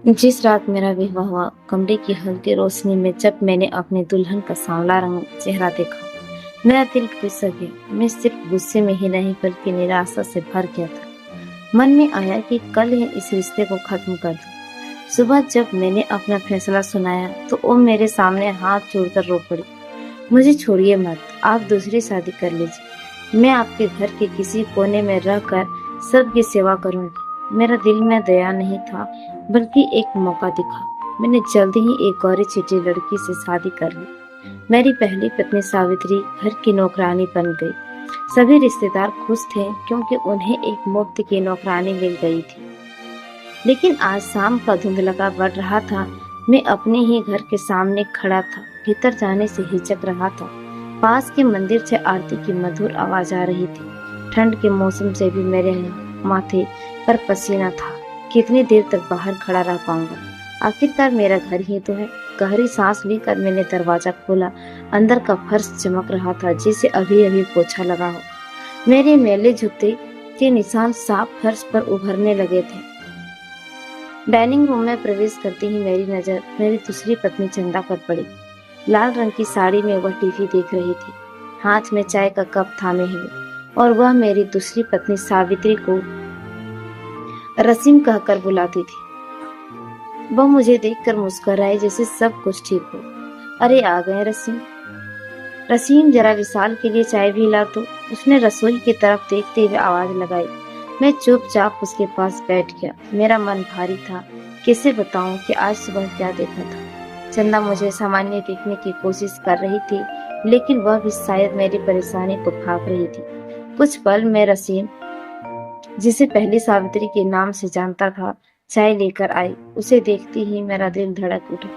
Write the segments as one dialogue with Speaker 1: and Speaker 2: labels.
Speaker 1: जिस रात मेरा विवाह हुआ, कमरे की हल्की रोशनी में जब मैंने अपने दुल्हन का सांवला रंग चेहरा देखा, मेरा दिल पिघल गया। मैं सिर्फ गुस्से में ही नहीं बल्कि निराशा से भर गया था। मन में आया कि कल ही इस रिश्ते को खत्म कर दूं। सुबह जब मैंने अपना फैसला सुनाया तो वो मेरे सामने हाथ जोड़कर रो पड़ी। मुझे छोड़िए मत, आप दूसरी शादी कर लीजिए। मैं आपके घर के किसी कोने में रहकर सबकी सेवा करूंगी। मेरा दिल में दया नहीं था, बल्कि एक मौका दिखा। मैंने जल्दी ही एक गौरी चिट्ठी लड़की से शादी कर ली। मेरी पहली पत्नी सावित्री घर की नौकरानी बन गई। सभी रिश्तेदार खुश थे क्योंकि उन्हें एक मुफ्त की नौकरानी मिल गई थी। लेकिन आज शाम का धुंधलका बढ़ रहा था। मैं अपने ही घर के सामने खड़ा था, भीतर जाने से हिचक रहा था। पास के मंदिर से आरती की मधुर आवाज आ रही थी। ठंड के मौसम से भी मेरे माथे पर पसीना था। कितनी देर तक बाहर खड़ा रह पाऊंगा? आखिरकार मेरा घर ही तो है। गहरी सांस लेकर मैंने दरवाजा खोला। अंदर का फर्श चमक रहा था जैसे अभी अभी पोछा लगा हो। मेरे मैले जूते के निशान साफ फर्श पर उभरने लगे थे। डाइनिंग रूम में प्रवेश करते ही मेरी नजर मेरी दूसरी पत्नी चंदा पर पड़ी। लाल रंग की साड़ी में वह टीवी देख रही थी, हाथ में चाय का कप थामे हुए। और वह मेरी दूसरी पत्नी सावित्री को रसीम कहकर बुलाती थी। वह मुझे देखकर मुस्कुराई जैसे सब कुछ ठीक हो। अरे आ गए रसीम। रसीम जरा विशाल के लिए चाय भी ला दो, उसने रसोई की तरफ देखते हुए आवाज लगाई। मैं चुपचाप उसके पास बैठ गया। मेरा मन भारी था। कैसे बताऊं कि आज सुबह क्या देखा था? चंदा मुझे सामान्य देखने की कोशिश कर रही थी, लेकिन वह भी शायद मेरी परेशानी को भाप रही थी। कुछ पल में रसीम, जिसे पहले सावित्री के नाम से जानता था, चाय लेकर आई। उसे देखते ही मेरा दिल धड़क उठा।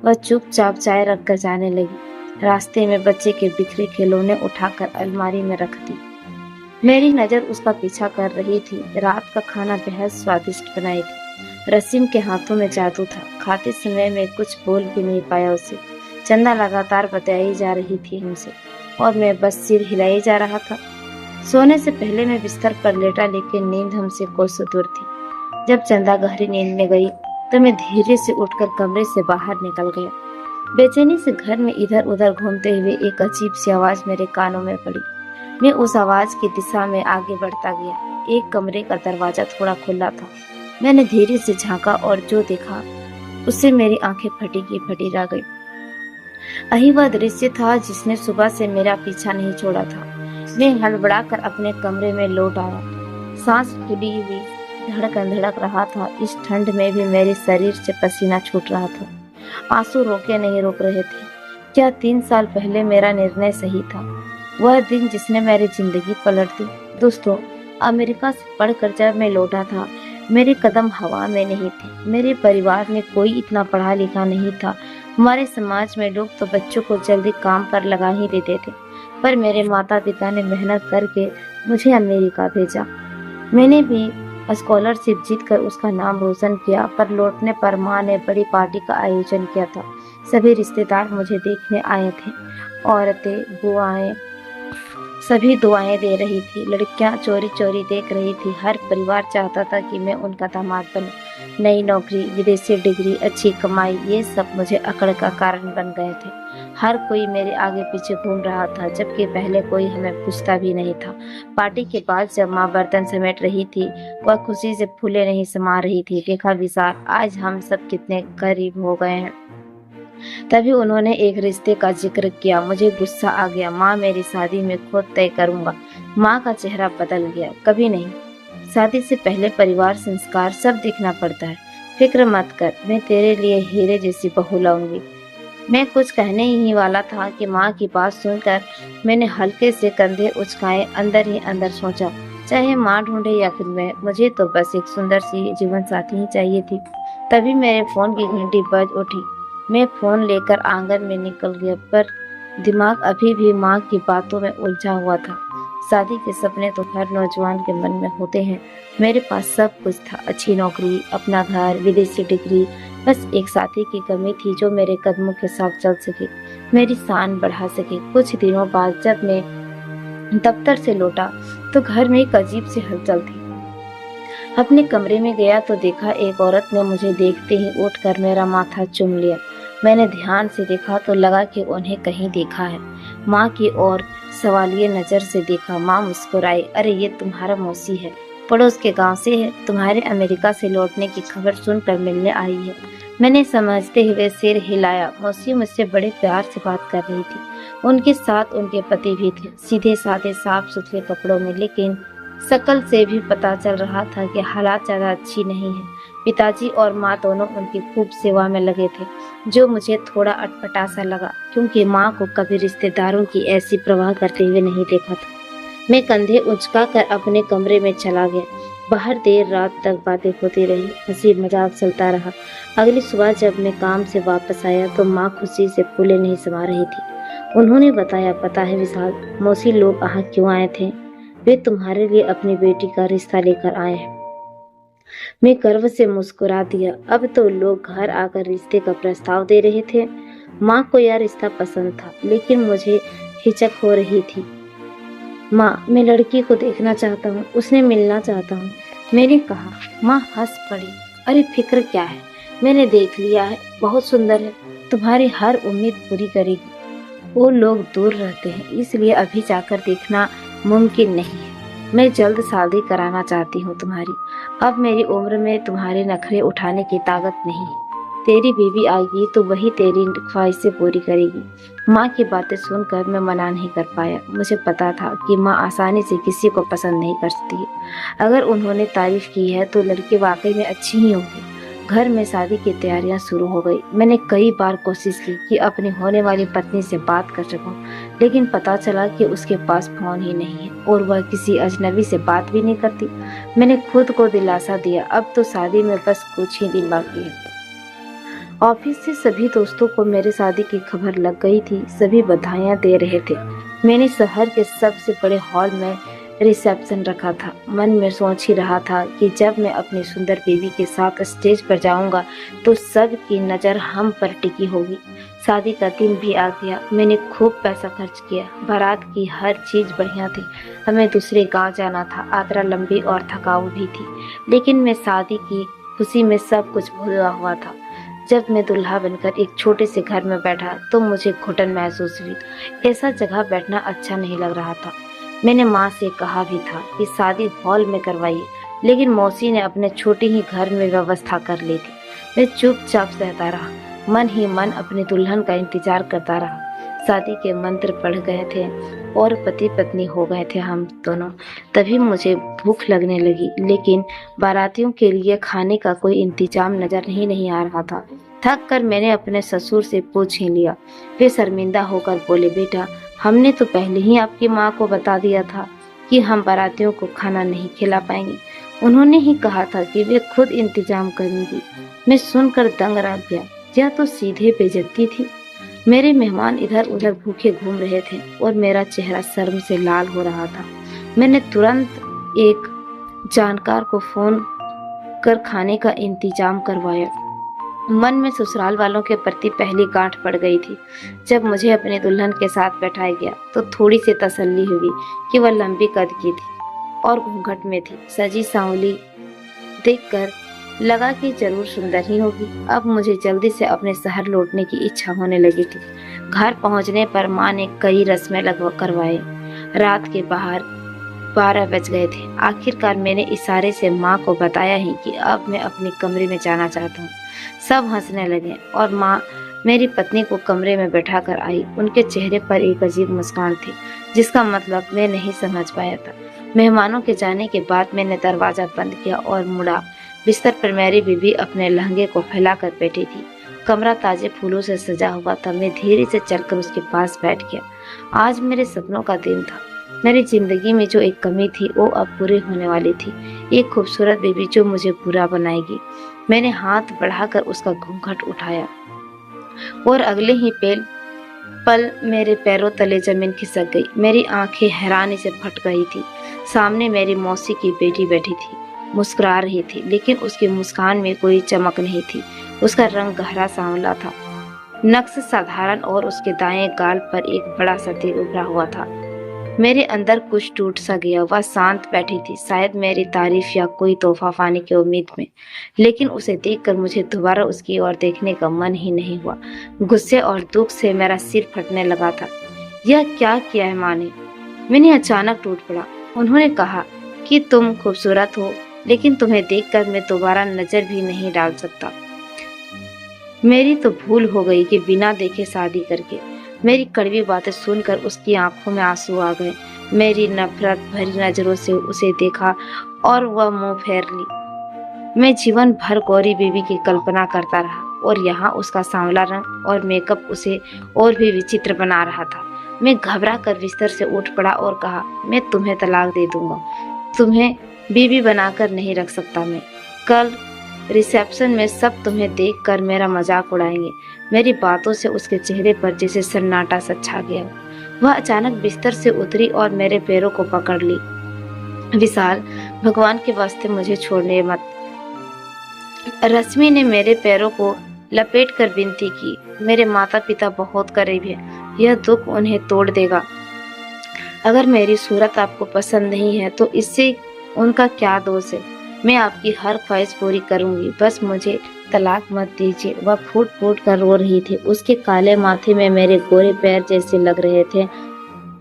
Speaker 1: वह चुपचाप चाय रखकर जाने लगी। रास्ते में बच्चे के बिखरे खिलौने उठाकर अलमारी में रख दी। मेरी नजर उसका पीछा कर रही थी। रात का खाना बेहद स्वादिष्ट बनाई थी। रसीम के हाथों में जादू था। खाते समय मैं कुछ बोल भी नहीं पाया उसे। चंदा लगातार बताई जा रही थी हमसे, और मैं बस सिर हिलाई जा रहा था। सोने से पहले मैं बिस्तर पर लेटा, लेकिन नींद हमसे कोसों दूर थी। जब चंदा गहरी नींद में गई तो मैं धीरे से उठकर कमरे से बाहर निकल गया। बेचैनी से घर में इधर उधर घूमते हुए एक अजीब सी आवाज मेरे कानों में पड़ी। मैं उस आवाज की दिशा में आगे बढ़ता गया। एक कमरे का दरवाजा थोड़ा खुला था। मैंने धीरे से झांका और जो देखा उससे मेरी आंखें फटी की फटी रह गई। यही वह दृश्य था जिसने सुबह से मेरा पीछा नहीं छोड़ा था। मैं हड़बड़ाकर अपने कमरे में लौट आया। सांस फूली हुई, धड़कन धड़क रहा था। इस ठंड में भी मेरे शरीर से पसीना छूट रहा था। आंसू रोके नहीं रुक रहे थे। क्या 3 साल पहले मेरा निर्णय सही था? वह दिन जिसने मेरी जिंदगी पलट दी। दोस्तों, अमेरिका से पढ़कर जब मैं लौटा था, मेरे कदम हवा में नहीं थे। मेरे परिवार में कोई इतना पढ़ा लिखा नहीं था। हमारे समाज में लोग तो बच्चों को जल्दी काम पर लगा ही देते थे, पर मेरे माता पिता ने मेहनत करके मुझे अमेरिका भेजा। मैंने भी स्कॉलरशिप जीतकर उसका नाम रोशन किया, पर लौटने पर माँ ने बड़ी पार्टी का आयोजन किया था। सभी रिश्तेदार मुझे देखने आए थे। औरतें, बुआएं, सभी दुआएं दे रही थी। लड़कियां चोरी चोरी देख रही थी। हर परिवार चाहता था कि मैं उनका दामाद बनूं। नई नौकरी, विदेशी डिग्री, अच्छी कमाई, ये सब मुझे अकड़ का कारण बन गए थे। हर कोई मेरे आगे पीछे घूम रहा था, जबकि पहले कोई हमें पूछता भी नहीं था। पार्टी के बाद जब माँ बर्तन समेट रही थी, वह खुशी से फूले नहीं समा रही थी। देखा विशाल, आज हम सब कितने करीब हो गए हैं। तभी उन्होंने एक रिश्ते का जिक्र किया। मुझे गुस्सा आ गया। माँ, मेरी शादी में खुद तय करूंगा। माँ का चेहरा बदल गया। कभी नहीं, शादी से पहले परिवार, संस्कार सब देखना पड़ता है। फिक्र मत कर, मैं तेरे लिए हीरे जैसी बहू लाऊंगी। मैं कुछ कहने ही वाला था कि माँ की बात सुनकर मैंने हल्के से कंधे उचकाए। अंदर ही अंदर सोचा, चाहे माँ ढूंढे या फिर मैं, मुझे तो बस एक सुंदर सी जीवन साथी ही चाहिए थी। तभी मेरे फोन की घंटी बज उठी। मैं फोन लेकर आंगन में निकल गया, पर दिमाग अभी भी माँ की बातों में उलझा हुआ था। शादी के सपने तो हर नौजवान के मन में होते हैं। मेरे पास सब कुछ था, अच्छी नौकरी, अपना घर, विदेशी डिग्री। बस एक साथी की कमी थी जो मेरे कदमों के साथ चल सके, मेरी शान बढ़ा सके। कुछ दिनों बाद जब मैं दफ्तर से लौटा तो घर में एक अजीब सी हलचल थी। अपने कमरे में गया तो देखा एक औरत ने मुझे देखते ही उठकर मेरा माथा चूम लिया। मैंने ध्यान से देखा तो लगा कि उन्हें कहीं देखा है। माँ की ओर सवालिया नजर से देखा। माँ मुस्कुराई। अरे ये तुम्हारा मौसी है, पड़ोस के गांव से है, तुम्हारे अमेरिका से लौटने की खबर सुनकर मिलने आई है। मैंने समझते हुए सिर हिलाया। मौसी मुझसे बड़े प्यार से बात कर रही थी। उनके साथ उनके पति भी थे, सीधे साधे साफ सुथरे कपड़ों में, लेकिन शकल से भी पता चल रहा था कि हालात ज्यादा अच्छी नहीं है। पिताजी और माँ दोनों उनकी खूब सेवा में लगे थे, जो मुझे थोड़ा अटपटा सा लगा, क्योंकि माँ को कभी रिश्तेदारों की ऐसी परवाह करते हुए नहीं देखा था। मैं कंधे उचका कर अपने कमरे में चला गया। बाहर देर रात तक बातें होती रही, हंसी मजाक चलता रहा। अगली सुबह जब मैं काम से वापस आया तो माँ खुशी से फूले नहीं समा रही थी। उन्होंने बताया, पता है विशाल, मौसी लोग यहाँ क्यों आए थे? वे तुम्हारे लिए अपनी बेटी का रिश्ता लेकर आए हैं। मैं गर्व से मुस्कुरा दिया। अब तो लोग घर आकर रिश्ते का प्रस्ताव दे रहे थे। माँ को यह रिश्ता पसंद था, लेकिन मुझे हिचक हो रही थी। माँ, मैं लड़की को देखना चाहता हूँ, उसने मिलना चाहता हूँ, मैंने कहा। माँ हंस पड़ी। अरे फिक्र क्या है, मैंने देख लिया है, बहुत सुंदर है, तुम्हारी हर उम्मीद पूरी करेगी। वो लोग दूर रहते हैं, इसलिए अभी जाकर देखना मुमकिन नहीं है। मैं जल्द शादी कराना चाहती हूँ तुम्हारी। अब मेरी उम्र में तुम्हारे नखरे उठाने की ताकत नहीं है। तेरी बीवी आएगी तो वही तेरी ख्वाहिशें पूरी करेगी। माँ की बातें सुनकर मैं मना नहीं कर पाया। मुझे पता था कि माँ आसानी से किसी को पसंद नहीं करती। अगर उन्होंने तारीफ की है तो लड़की वाकई में अच्छी ही होगी। घर में शादी की तैयारियां शुरू हो गई। मैंने कई बार कोशिश की कि अपनी होने वाली पत्नी से बात कर सकूं, लेकिन पता चला कि उसके पास फोन ही नहीं है और वह किसी अजनबी से बात भी नहीं करती। मैंने खुद को दिलासा दिया, अब तो शादी में बस कुछ ही दिन बाकी है। ऑफिस से सभी दोस्तों को मेरे शादी की खबर लग गई थी। सभी बधाइयां दे रहे थे। मैंने शहर के सबसे बड़े हॉल में रिसेप्शन रखा था। मन में सोच ही रहा था कि जब मैं अपनी सुंदर बेबी के साथ स्टेज पर जाऊंगा तो सबकी नज़र हम पर टिकी होगी। शादी का दिन भी आ गया। मैंने खूब पैसा खर्च किया। बारात की हर चीज़ बढ़िया थी। हमें दूसरे गांव जाना था। यात्रा लंबी और थकाऊ भी थी, लेकिन मैं शादी की खुशी में सब कुछ भूला हुआ था। जब मैं दुल्हा बनकर एक छोटे से घर में बैठा तो मुझे घुटन महसूस हुई। ऐसा जगह बैठना अच्छा नहीं लग रहा था। मैंने माँ से कहा भी था कि शादी हॉल में करवाइए, लेकिन मौसी ने अपने छोटे ही घर में व्यवस्था कर ली थी। मैं चुपचाप सहता रहा, मन ही मन अपनी दुल्हन का इंतजार करता रहा। शादी के मंत्र पढ़ गए थे और पति पत्नी हो गए थे हम दोनों। तभी मुझे भूख लगने लगी, लेकिन बारातियों के लिए खाने का कोई इंतजाम नजर नहीं आ रहा था। थक कर मैंने अपने ससुर से पूछ ही लिया। वे शर्मिंदा होकर बोले, बेटा, हमने तो पहले ही आपकी माँ को बता दिया था कि हम बारातियों को खाना नहीं खिला पाएंगे। उन्होंने ही कहा था कि वे खुद इंतजाम करेंगी। मैं सुनकर दंग रह गया। यह तो सीधे बेइज्जती थी। मेरे मेहमान इधर उधर भूखे घूम रहे थे और मेरा चेहरा शर्म से लाल हो रहा था। मैंने तुरंत एक जानकार को फोन कर खाने का इंतजाम करवाया। मन में ससुराल वालों के प्रति पहली गांठ पड़ गई थी। जब मुझे अपने दुल्हन के साथ बैठाया गया तो थोड़ी सी तसल्ली हुई कि वह लंबी कद की थी और घूंघट में थी। सजी सांवली देखकर लगा कि जरूर सुंदर ही होगी। अब मुझे जल्दी से अपने शहर लौटने की इच्छा होने लगी थी। घर पहुंचने पर माँ ने कई रस्में करवाए। रात के 12 बज गए थे। आखिरकार मैंने इशारे से माँ को बताया ही कि अब मैं अपने कमरे में जाना चाहता हूँ। सब हंसने लगे और माँ मेरी पत्नी को कमरे में बैठा कर आई। उनके चेहरे पर एक अजीब मुस्कान थी, जिसका मतलब मैं नहीं समझ पाया था। मेहमानों के जाने के बाद मैंने दरवाजा बंद किया और मुड़ा। बिस्तर पर मेरी बीवी अपने लहंगे को फैलाकर बैठी थी। कमरा ताजे फूलों से सजा हुआ था। मैं धीरे से चलकर उसके पास बैठ गया। आज मेरे सपनों का दिन था। मेरी जिंदगी में जो एक कमी थी वो अब पूरी होने वाली थी। एक खूबसूरत बेबी जो मुझे बुरा बनाएगी। मैंने हाथ बढ़ाकर उसका घूंघट उठाया और अगले ही पल मेरे पैरों तले जमीन खिसक गई। मेरी आंखें हैरानी से फट गई थी। सामने मेरी मौसी की बेटी बैठी थी, मुस्कुरा रही थी, लेकिन उसकी मुस्कान में कोई चमक नहीं थी। उसका रंग गहरा सांवला था, नक्श साधारण, और उसके दाएं गाल पर एक बड़ा सा तिल उभरा हुआ था। मेरे अंदर कुछ टूट सा गया। वह शांत बैठी थी, शायद मेरी तारीफ या कोई तोहफा पाने की उम्मीद में। लेकिन उसे देखकर मुझे दोबारा उसकी ओर देखने का मन ही नहीं हुआ। गुस्से और दुख से मेरा सिर फटने लगा था। यह क्या किया है माँ ने? मैंने अचानक टूट पड़ा। उन्होंने कहा कि तुम खूबसूरत हो, लेकिन तुम्हें देखकर मैं दोबारा नजर भी नहीं डाल सकता। मेरी तो भूल हो गई कि बिना देखे शादी करके। मेरी कड़वी बातें सुनकर उसकी आंखों में आंसू आ गए। मेरी नफरत भरी नजरों से उसे देखा और वह मुंह फेर ली। मैं जीवन भर गौरी बेबी की कल्पना करता रहा और यहाँ उसका सांवला रंग और मेकअप उसे और भी विचित्र बना रहा था। मैं घबरा कर बिस्तर से उठ पड़ा और कहा, मैं तुम्हें तलाक दे दूंगा। तुम्हें बीवी बनाकर नहीं रख सकता मैं। कल रिसेप्शन में सब तुम्हें देखकर मेरा मजाक उड़ाएंगे। मेरी बातों से उसके चेहरे पर जैसे सन्नाटा सा छा गया। वह अचानक बिस्तर से उतरी और मेरे पैरों को पकड़ ली। विशाल, भगवान के वास्ते मुझे छोड़ने मत। रश्मि ने मेरे पैरों को लपेट कर विनती की। मेरे माता पिता बहुत करीब हैं। यह दुख उन्हें तोड़ देगा। अगर मेरी सूरत आपको पसंद नहीं है तो इससे उनका क्या दोष है? मैं आपकी हर ख्वाहिश पूरी करूंगी, बस मुझे तलाक मत दीजिए। वह फूट फूट कर रो रही थी। उसके काले माथे में मेरे गोरे पैर जैसे लग रहे थे,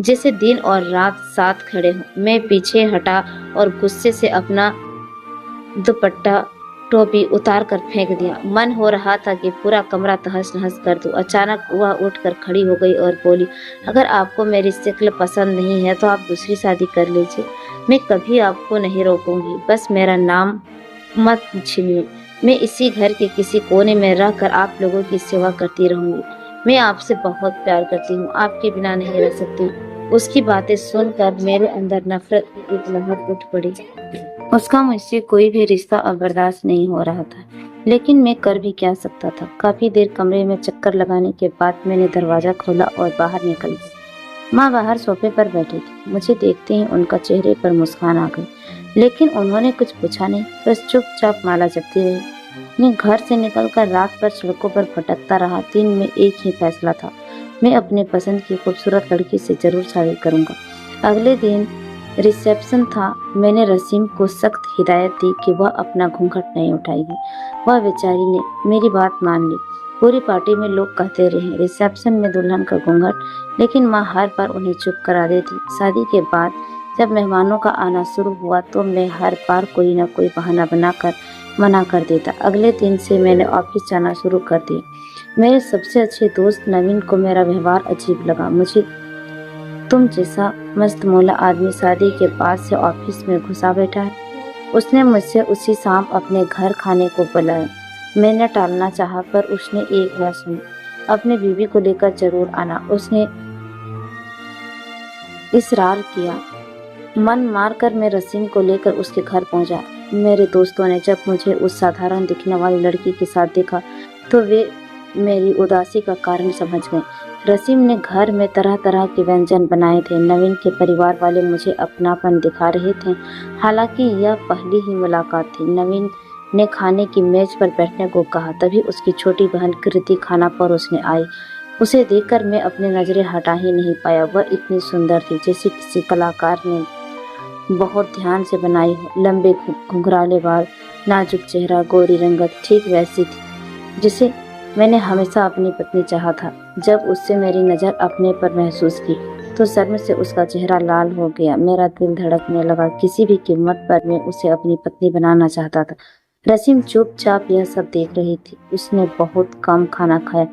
Speaker 1: जैसे दिन और रात साथ खड़े हों। मैं पीछे हटा और गुस्से से अपना दुपट्टा टोपी उतार कर फेंक दिया। मन हो रहा था कि पूरा कमरा तहस नहस कर दूं। अचानक वह उठकर खड़ी हो गई और बोली, अगर आपको मेरी शक्ल पसंद नहीं है तो आप दूसरी शादी कर लीजिए। मैं कभी आपको नहीं रोकूंगी, बस मेरा नाम मत छीनिए। मैं इसी घर के किसी कोने में रहकर आप लोगों की सेवा करती रहूंगी। मैं आपसे बहुत प्यार करती हूँ, आपके बिना नहीं रह सकती। उसकी बातें सुनकर मेरे अंदर नफरत की एक लहर उठ पड़ी। उसका मुझसे कोई भी रिश्ता अब बर्दाश्त नहीं हो रहा था, लेकिन मैं कर भी क्या सकता था। काफी देर कमरे में चक्कर लगाने के बाद मैंने दरवाजा खोला और बाहर निकल गई। माँ बाहर सोफे पर बैठी थी। मुझे देखते ही उनका चेहरे पर मुस्कान आ गई, लेकिन उन्होंने कुछ पूछा नहीं, बस चुपचाप माला जपती रही। मैं घर से निकलकर रात भर सड़कों पर भटकता रहा। दिन में एक ही फैसला था, मैं अपने पसंद की खूबसूरत लड़की से जरूर शादी करूंगा। अगले दिन रिसेप्शन था। मैंने रसीम को सख्त हिदायत दी कि वह अपना घूंघट नहीं उठाएगी। वह बेचारी ने मेरी बात मान ली। पूरी पार्टी में लोग कहते रहे, रिसेप्शन में दुल्हन का घूंघट, लेकिन माँ हर बार उन्हें चुप करा देती। शादी के बाद जब मेहमानों का आना शुरू हुआ तो मैं हर बार कोई न कोई बहाना बनाकर मना कर देता। अगले दिन से मैंने ऑफिस जाना शुरू कर दिया। मेरे सबसे अच्छे दोस्त नवीन को मेरा व्यवहार अजीब लगा। मुझे तुम जैसा मस्त मौला आदमी शादी के बाद से ऑफिस में घुसा बैठा है। उसने मुझसे उसी शाम अपने घर खाने को बुलाया। मैंने टालना चाहा पर उसने एक न सुनी। अपने बीवी को लेकर जरूर आना, उसने इसरार किया। मन मारकर मैं रसीम को लेकर उसके घर पहुंचा। मेरे दोस्तों ने जब मुझे उस साधारण दिखने वाली लड़की के साथ देखा तो वे मेरी उदासी का कारण समझ गए। रसीम ने घर में तरह तरह के व्यंजन बनाए थे। नवीन के परिवार वाले मुझे अपनापन दिखा रहे थे। हालांकि यह पहली ही मुलाकात थी। नवीन ने खाने की मेज पर बैठने को कहा, तभी उसकी छोटी बहन कृति खाना परोसने आई। उसे देखकर मैं अपनी नजरें हटा ही नहीं पाया। वह इतनी सुंदर थी जैसे किसी कलाकार ने बहुत ध्यान से बनाई हो। लंबे घुंघराले बाल, नाजुक चेहरा, गोरी रंगत, ठीक वैसी थी जिसे मैंने हमेशा अपनी पत्नी चाहा था। जब उससे मेरी नज़र अपने पर महसूस की तो शर्म से उसका चेहरा लाल हो गया। मेरा दिल धड़कने लगा। किसी भी कीमत पर मैं उसे अपनी पत्नी बनाना चाहता था। रसीम चुपचाप यह सब देख रही थी। उसने बहुत कम खाना खाया।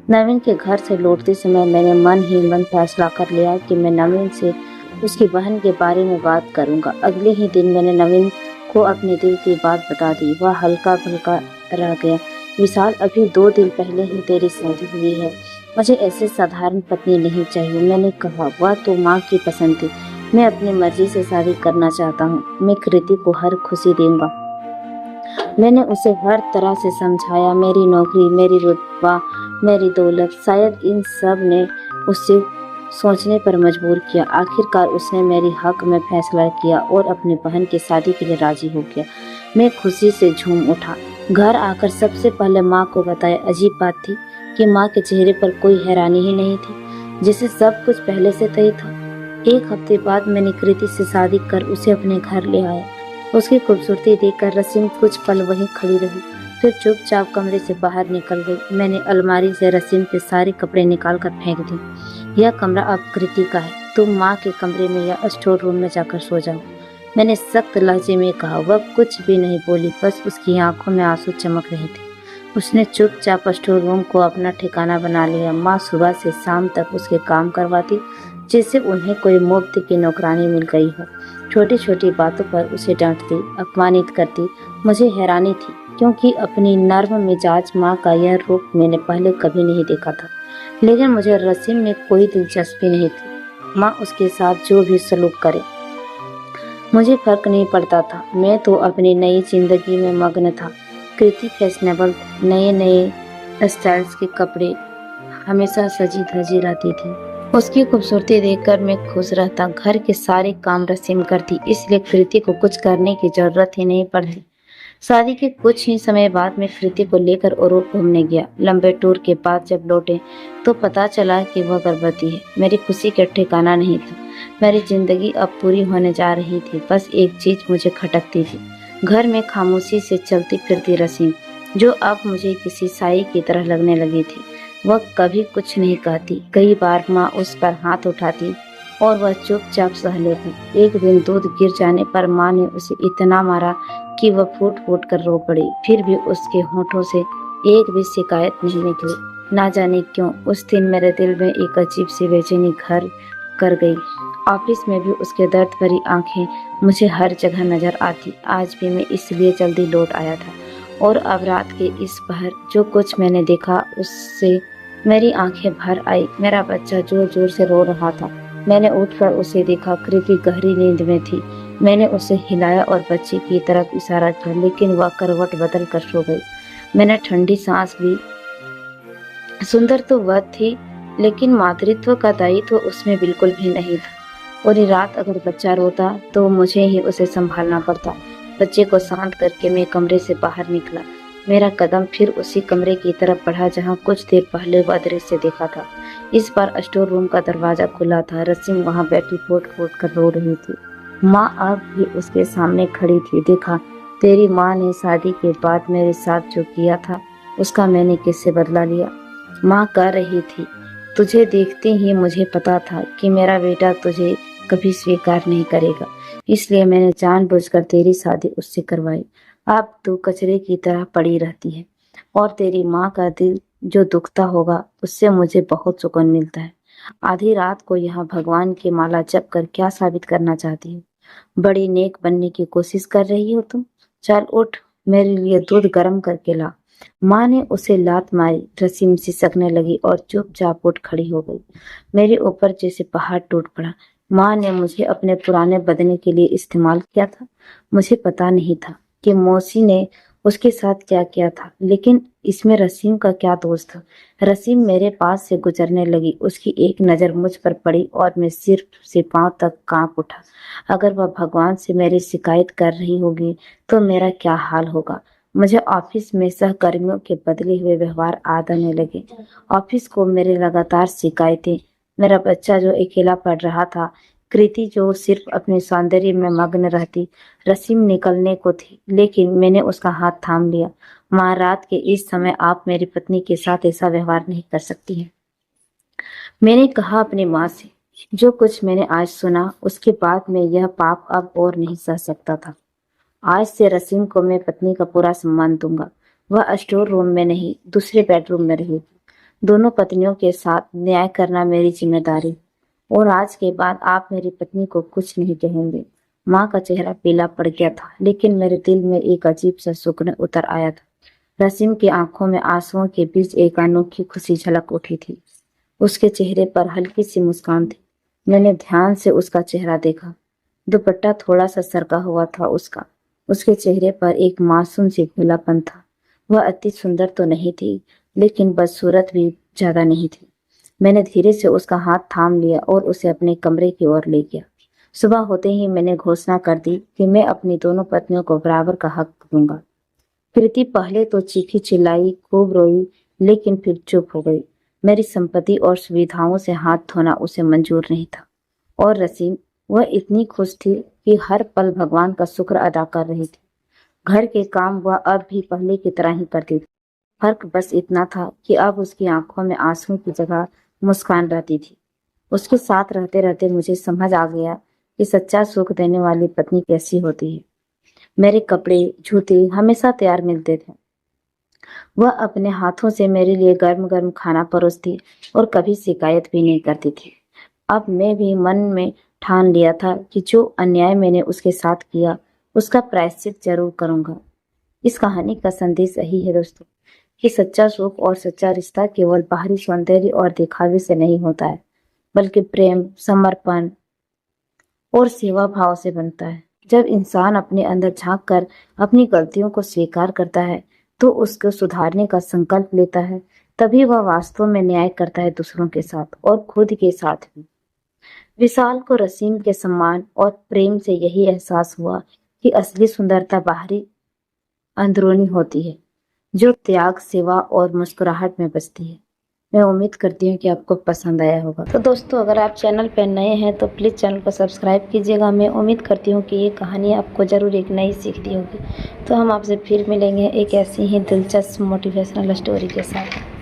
Speaker 1: नवीन के घर से लौटते समय मैंने मन ही मन फैसला कर लिया कि मैं नवीन से उसकी बहन के बारे में बात करूंगा। अगले ही दिन मैंने नवीन को अपने दिल की बात बता दी। वह हल्का फुल्का रह गया। विशाल, अभी 2 दिन पहले ही तेरी शादी हुई है, मुझे ऐसे साधारण पत्नी नहीं चाहिए। मैंने कहा, वह तो माँ की पसंद थी, मैं अपनी मर्जी से शादी करना चाहता हूँ। मैं कृति को हर खुशी दूंगा। मैंने उसे हर तरह से समझाया। मेरी नौकरी, मेरी रुतबा, मेरी दौलत, शायद इन सब ने उसे सोचने पर मजबूर किया। आखिरकार उसने मेरी हक में फैसला किया और अपनी बहन की शादी के लिए राजी हो गया। मैं खुशी से झूम उठा। घर आकर सबसे पहले माँ को बताया। अजीब बात थी कि माँ के चेहरे पर कोई हैरानी ही नहीं थी, जैसे सब कुछ पहले से तय था। एक हफ्ते बाद मैंने कृति से शादी कर उसे अपने घर ले आया। उसकी खूबसूरती देखकर रसीम कुछ पल वहीं खड़ी रही, फिर चुपचाप कमरे से बाहर निकल गई। मैंने अलमारी से रसीम के सारे कपड़े निकाल कर फेंक दिए। यह कमरा अब कृति का है, तुम माँ के कमरे में या स्टोर रूम में जाकर सो जाओ, मैंने सख्त लहजे में कहा। वह कुछ भी नहीं बोली, बस उसकी आंखों में आंसू चमक रहे थे। उसने चुपचाप स्टोर रूम को अपना ठिकाना बना लिया। माँ सुबह से शाम तक उसके काम करवाती, जिससे उन्हें कोई मुफ्त की नौकरानी मिल गई हो। छोटी छोटी बातों पर उसे डांटती, अपमानित करती। मुझे हैरानी थी, क्योंकि अपनी नर्म मिजाज माँ का यह रूप मैंने पहले कभी नहीं देखा था। लेकिन मुझे रसीम में कोई दिलचस्पी नहीं थी। माँ उसके साथ जो भी सलूक करे मुझे फर्क नहीं पड़ता था। मैं तो अपनी नई जिंदगी में मग्न था। कृति फैशनेबल नए नए स्टाइल्स के कपड़े हमेशा सजी धजी रहती थी। उसकी खूबसूरती देखकर मैं खुश रहता। घर के सारे काम रसीम करती, इसलिए कृति को कुछ करने की जरूरत ही नहीं पड़ती। शादी के कुछ ही समय बाद मैं कृति को लेकर यूरोप घूमने गया। लंबे टूर के बाद जब लौटे तो पता चला कि वह गर्भवती है। मेरी खुशी का ठिकाना नहीं था। मेरी जिंदगी अब पूरी होने जा रही थी। बस एक चीज मुझे खटकती थी, घर में खामोशी से चलती फिरती रसीम, जो अब मुझे किसी साई की तरह लगने लगी थी। वह कभी कुछ नहीं कहती। कई बार माँ उस पर हाथ उठाती और वह चुपचाप सह लेती। एक दिन दूध गिर जाने पर माँ ने उसे इतना मारा कि वह फूट फूट कर रो पड़ी। फिर भी उसके होठों से एक भी शिकायत नहीं निकली। ना जाने क्यों उस दिन मेरे दिल में एक अजीब सी बेचैनी घर कर गई। ऑफिस में भी उसके दर्द भरी आंखें मुझे हर जगह नजर आती। आज भी मैं इसलिए जल्दी लौट आया था, और अब रात के इस पहर जो कुछ मैंने देखा उससे मेरी आंखें भर आई। मेरा बच्चा जोर जोर से रो रहा था। मैंने उठकर उसे देखा। कृति गहरी नींद में थी। मैंने उसे हिलाया और बच्चे की तरफ इशारा किया, लेकिन वह करवट बदल कर सो गई। मैंने ठंडी सांस ली। सुंदर तो वह थी, लेकिन मातृत्व का दायित्व उसमें बिल्कुल भी नहीं था। पूरी रात अगर बच्चा रोता तो मुझे ही उसे संभालना पड़ता। बच्चे को शांत करके मैं कमरे से बाहर निकला। मेरा कदम फिर उसी कमरे की तरफ बढ़ा जहां कुछ देर पहले वह दृश्य देखा था। इस बार स्टोर रूम का दरवाजा खुला था। रसीम वहां बैठी फूट फूट कर रो रही थी। माँ अब भी उसके सामने खड़ी थी। देखा, तेरी माँ ने शादी के बाद मेरे साथ जो किया था उसका मैंने किससे बदला लिया। माँ कह रही थी, तुझे देखते ही मुझे पता था कि मेरा बेटा तुझे कभी स्वीकार नहीं करेगा, इसलिए मैंने जानबूझकर तेरी शादी उससे करवाई। अब तू कचरे की तरह पड़ी रहती है, और तेरी माँ का दिल जो दुखता होगा उससे मुझे बहुत सुकून मिलता है। आधी रात को यहाँ भगवान की माला जप कर क्या साबित करना चाहती हो? बड़ी नेक बनने की कोशिश कर रही हो तुम? चल उठ, मेरे लिए दूध गर्म करके ला। माँ ने उसे लात मारी। रसीम सिसकने लगी और चुपचाप उठ खड़ी हो गई। मेरे ऊपर जैसे पहाड़ टूट पड़ा। माँ ने मुझे अपने पुराने बदले के लिए इस्तेमाल किया था। मुझे पता नहीं था कि मौसी ने उसके साथ क्या किया था, लेकिन इसमें रसीम का क्या दोष था? रसीम मेरे पास से गुजरने लगी। उसकी एक नजर मुझ पर पड़ी और मैं सिर से पांव तक कांप उठा। अगर वह भगवान से मेरी शिकायत कर रही होगी तो मेरा क्या हाल होगा? मुझे ऑफिस में सहकर्मियों के बदले हुए व्यवहार याद आने लगे। ऑफिस को मेरे लगातार शिकायतें, मेरा बच्चा जो अकेला पढ़ रहा था, कृति जो सिर्फ अपने सौंदर्य में मग्न रहती। रसीम निकलने को थी, लेकिन मैंने उसका हाथ थाम लिया। माँ, रात के इस समय आप मेरी पत्नी के साथ ऐसा व्यवहार नहीं कर सकती हैं, मैंने कहा अपनी माँ से। जो कुछ मैंने आज सुना उसके बाद मैं यह पाप अब और नहीं सह सकता था। आज से रसीम को मैं पत्नी का पूरा सम्मान दूंगा। वह स्टोर रूम में नहीं, दूसरे बेडरूम में रहेगी। दोनों पत्नियों के साथ न्याय करना मेरी जिम्मेदारी, और आज के बाद आप मेरी पत्नी को कुछ नहीं कहेंगे। माँ का चेहरा पीला पड़ गया था, लेकिन मेरे दिल में एक अजीब सा सुकून उतर आया था। रसीम की आंखों में आंसुओं के बीच एक अनोखी खुशी झलक उठी थी। उसके चेहरे पर हल्की सी मुस्कान थी। मैंने ध्यान से उसका चेहरा देखा। दुपट्टा थोड़ा सा सरका हुआ था उसका। उसके चेहरे पर एक मासूम सी खुलापन था। वह अति सुंदर तो नहीं थी, लेकिन बदसूरत भी ज्यादा नहीं थी। मैंने धीरे से उसका हाथ थाम लिया और उसे अपने कमरे की ओर ले गया। सुबह होते ही मैंने घोषणा कर दी कि मैं अपनी दोनों पत्नियों को बराबर का हक दूंगा। कृति पहले तो चीखी चिल्लाई, खूब रोई, लेकिन फिर चुप हो गई। मेरी संपत्ति और सुविधाओं से हाथ धोना उसे मंजूर नहीं था। और रसीम, वह इतनी खुश थी कि हर पल भगवान का शुक्र अदा कर रही थी। घर के काम वह अब भी पहले की तरह ही करती थी। फर्क बस इतना था कि अब उसकी आंखों में आंसू की जगह मुस्कान रहती थी। उसके साथ रहते रहते मुझे समझ आ गया कि सच्चा सुख देने वाली पत्नी कैसी होती है। मेरे कपड़े, जूते हमेशा तैयार मिलते थे। वह अपने हाथों से मेरे लिए गर्म गर्म खाना परोसती और कभी शिकायत भी नहीं करती थी। अब मैं भी मन में ठान लिया था कि जो अन्याय मैंने उसके साथ किया, उसका प्रायश्चित जरूर करूंगा। इस कहानी का संदेश यही है दोस्तों, कि सच्चा सुख और सच्चा रिश्ता केवल बाहरी सौंदर्य और दिखावे से नहीं होता है, बल्कि प्रेम, समर्पण और सेवा भाव से बनता है। जब इंसान अपने अंदर झांक कर अपनी गलतियों को स्वीकार करता है, तो उसको सुधारने का संकल्प लेता है, तभी वह वास्तव में न्याय करता है दूसरों के साथ और खुद के साथ भी। विशाल को रसीम के सम्मान और प्रेम से यही एहसास हुआ कि असली सुंदरता बाहरी अंदरूनी होती है, जो त्याग, सेवा और मुस्कुराहट में बसती है। मैं उम्मीद करती हूँ कि आपको पसंद आया होगा। तो दोस्तों, अगर आप चैनल पर नए हैं तो प्लीज़ चैनल को सब्सक्राइब कीजिएगा। मैं उम्मीद करती हूँ कि ये कहानी आपको ज़रूर एक नई सीख दी होगी। तो हम आपसे फिर मिलेंगे एक ऐसी ही दिलचस्प मोटिवेशनल स्टोरी के साथ।